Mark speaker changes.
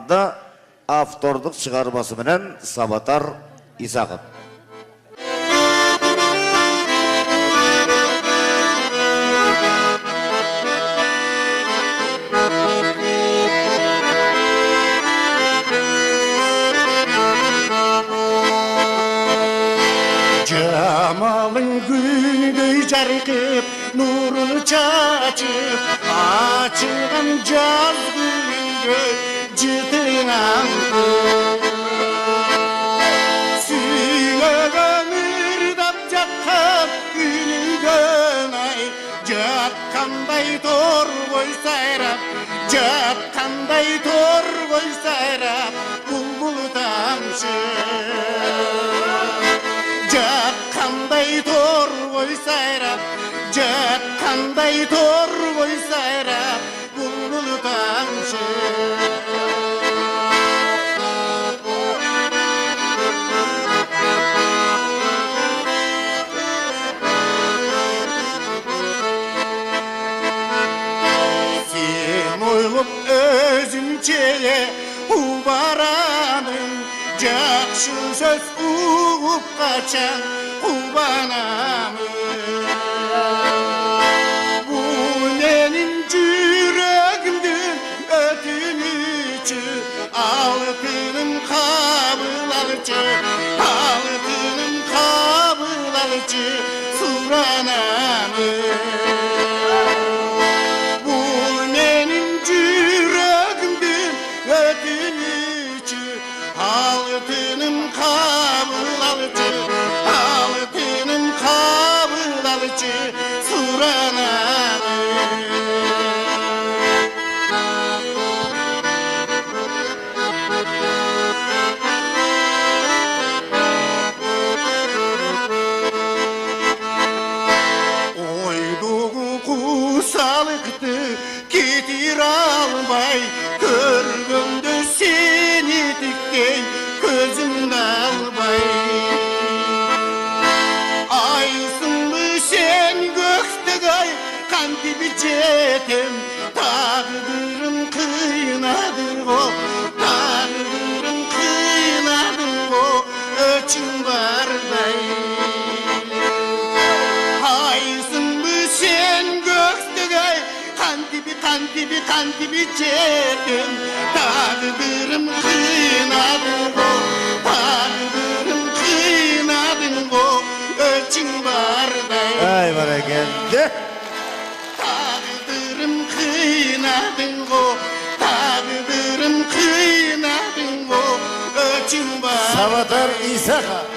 Speaker 1: anda avtorduk çıkarması bilen Sabatar İsakov.
Speaker 2: Cemalın gündüz çarkıp nurunu çaçıp açılan caz günü cıtınan Süyle mürdap cakkan gününden ay Cakkanday tor boy sayrap Cakkanday tor boy sayrap Bulbul tamşı Jakkanday tor boy sayrap Jakkanday tor boy sayrap Bulbul tamşı Sen oylup özünçeye ubaranın Jakşı söz uğup kaçan ubanamı Bu benim yüreğimden ötünücü Altınım kabılalıcı Altınım kabılalıcı Suranamı Bu benim yüreğimden ötünücü Altınım kabılalıcı Altınım kabılalıcı Suranamı Oyduğu kusalıktı Getir almay Körgümdü seni dikten Gözümde albay Aysınlı sen gökte gay Kan gibi cetem Tağdırım kıynadı o Tağdırım kıynadı o Öçün barday Aysınlı sen gökte gay Kan gibi cetem Tağdırım kıynadı o Tağdırım kıynadı o Öçün barday
Speaker 1: Ay bereketli.
Speaker 2: Tağdırım kıynadı o Tağdırım kıynadı o Öçün barday
Speaker 1: Sabatar İsakov.